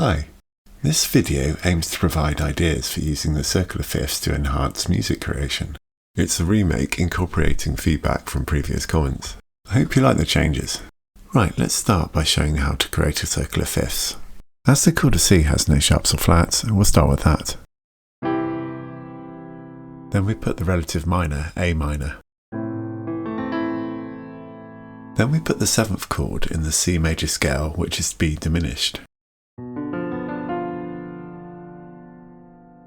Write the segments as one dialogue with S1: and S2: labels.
S1: Hi. This video aims to provide ideas for using the circular fifths to enhance music creation. It's a remake incorporating feedback from previous comments. I hope you like the changes. Right, let's start by showing how to create a circular fifths. As the chord of C has no sharps or flats, we'll start with that. Then we put the relative minor, A minor. Then we put the 7th chord in the C major scale, which is B diminished.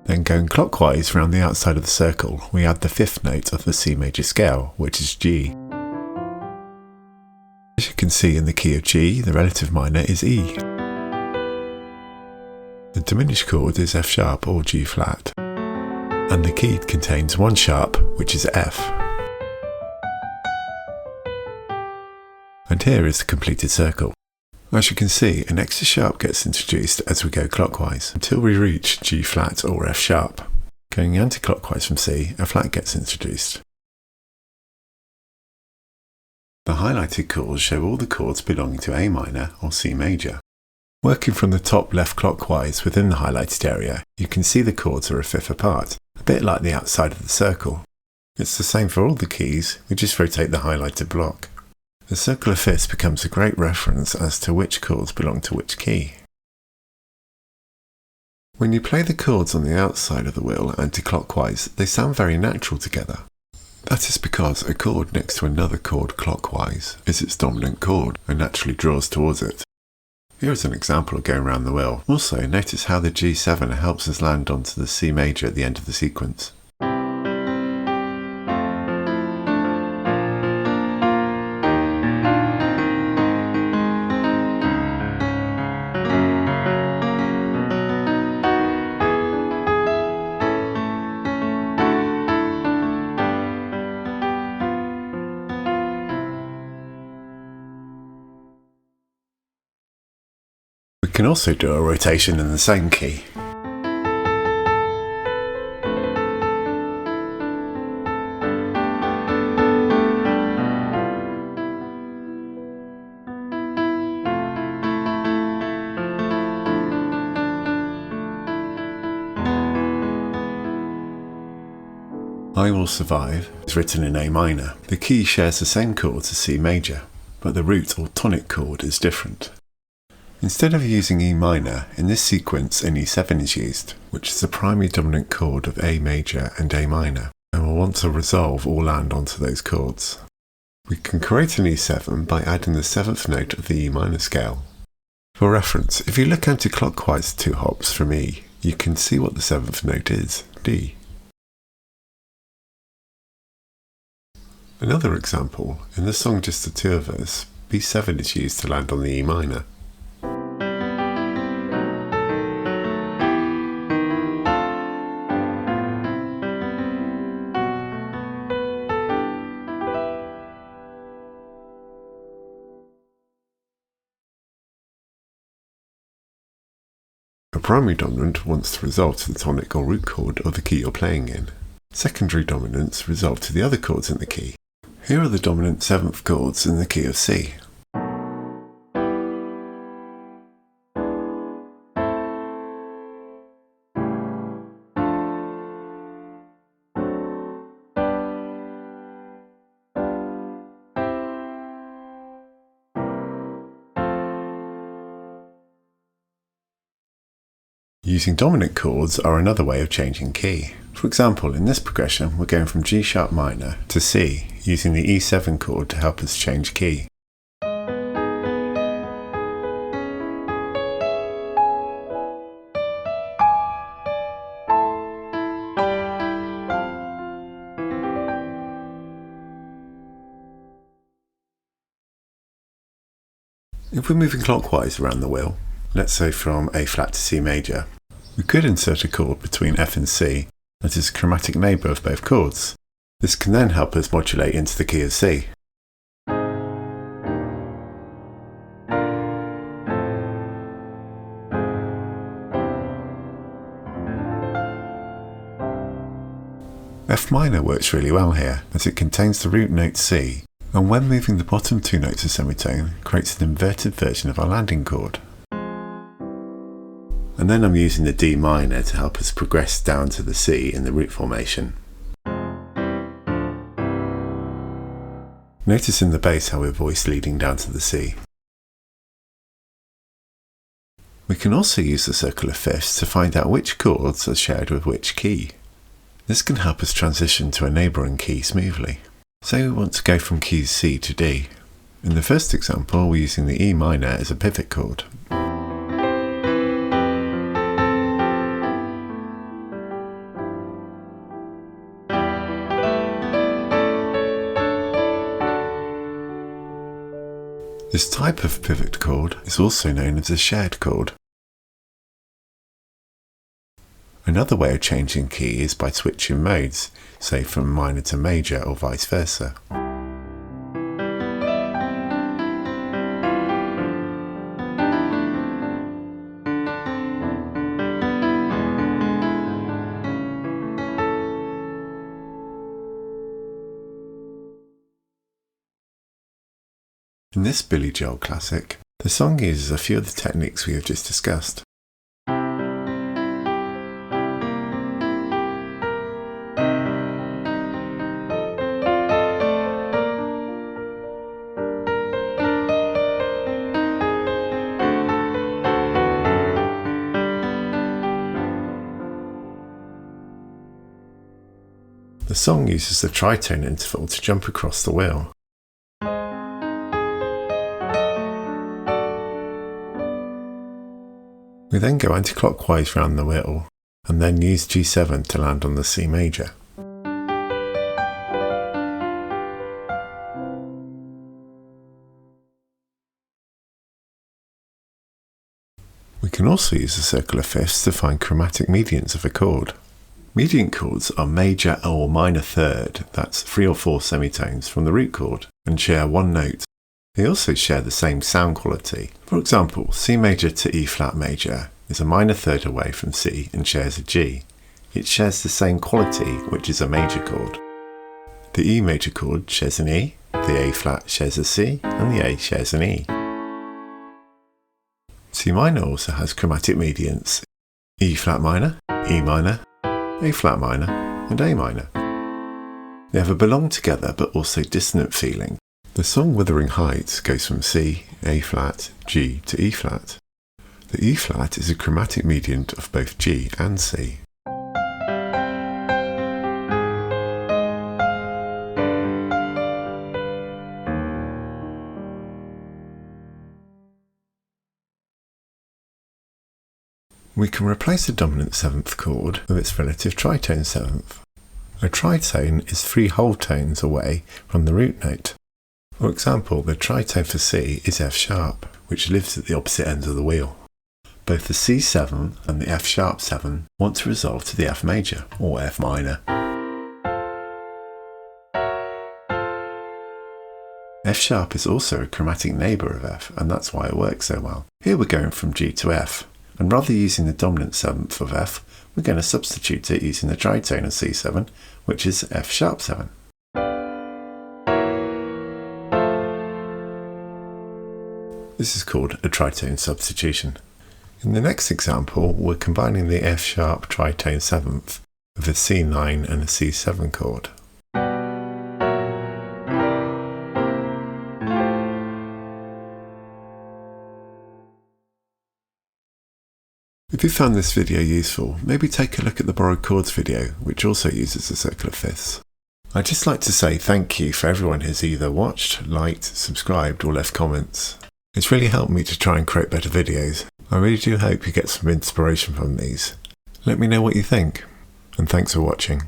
S1: Then going clockwise round the outside of the circle, we add the 5th note of the C major scale, which is G. As you can see in the key of G, the relative minor is E. The diminished chord is F sharp or G flat. And the key contains one sharp, which is F. And here is the completed circle. As you can see, an extra sharp gets introduced as we go clockwise, until we reach G flat or F sharp. Going anti-clockwise from C, a flat gets introduced. The highlighted chords show all the chords belonging to A minor or C major. Working from the top left clockwise within the highlighted area, you can see the chords are a fifth apart, a bit like the outside of the circle. It's the same for all the keys, we just rotate the highlighted block. The circular fifths becomes a great reference as to which chords belong to which key. When you play the chords on the outside of the wheel anti-clockwise, they sound very natural together. That is because a chord next to another chord clockwise is its dominant chord and naturally draws towards it. Here is an example of going around the wheel. Also, notice how the G7 helps us land onto the C major at the end of the sequence. We can also do a rotation in the same key. I Will Survive is written in A minor. The key shares the same chords as C major, but the root or tonic chord is different. Instead of using E minor, in this sequence an E7 is used, which is the primary dominant chord of A major and A minor, and we'll want to resolve or land onto those chords. We can create an E7 by adding the 7th note of the E minor scale. For reference, if you look anti-clockwise 2 hops from E, you can see what the 7th note is, D. Another example, in the song Just the Two of Us, B7 is used to land on the E minor. A primary dominant wants to resolve to the tonic or root chord of the key you're playing in. Secondary dominants resolve to the other chords in the key. Here are the dominant 7th chords in the key of C. Using dominant chords are another way of changing key. For example, in this progression we're going from G sharp minor to C, using the E7 chord to help us change key. If we're moving clockwise around the wheel, let's say from A flat to C major, we could insert a chord between F and C that is a chromatic neighbour of both chords. This can then help us modulate into the key of C. F minor works really well here, as it contains the root note C, and when moving the bottom 2 notes of semitone, creates an inverted version of our landing chord. and then I'm using the D minor to help us progress down to the C in the root formation. Notice in the bass how we're voice leading down to the C. We can also use the circle of fifths to find out which chords are shared with which key. This can help us transition to a neighbouring key smoothly. Say we want to go from keys C to D. In the first example, we're using the E minor as a pivot chord. This type of pivot chord is also known as a shared chord. Another way of changing key is by switching modes, say from minor to major or vice versa. In this Billy Joel classic, the song uses a few of the techniques we have just discussed. The song uses the tritone interval to jump across the wheel. We then go anti-clockwise round the wheel, and then use G7 to land on the C major. We can also use the circle of fifths to find chromatic mediants of a chord. Mediant chords are major or minor third, that's 3 or 4 semitones from the root chord, and share one note. They also share the same sound quality. For example, C major to E flat major is a minor third away from C and shares a G. It shares the same quality, which is a major chord. The E major chord shares an E, the A flat shares a C, and the A shares an E. C minor also has chromatic mediants: E flat minor, E minor, A flat minor, and A minor. They have a belong together but also dissonant feeling. The song Wuthering Heights goes from C, A flat, G to E flat. The E flat is a chromatic mediant of both G and C. We can replace the dominant 7th chord with its relative tritone 7th. A tritone is 3 whole tones away from the root note. For example, the tritone for C is F sharp, which lives at the opposite ends of the wheel. Both the C7 and the F sharp 7 want to resolve to the F major, or F minor. F sharp is also a chromatic neighbour of F, and that's why it works so well. Here we're going from G to F, and rather using the dominant 7th of F, we're going to substitute it using the tritone of C7, which is F sharp 7. This is called a tritone substitution. In the next example, we're combining the F sharp tritone 7th with a C9 and a C7 chord. If you found this video useful, maybe take a look at the borrowed chords video, which also uses the circle of fifths. I'd just like to say thank you for everyone who's either watched, liked, subscribed, or left comments. It's really helped me to try and create better videos. I really do hope you get some inspiration from these. Let me know what you think, and thanks for watching.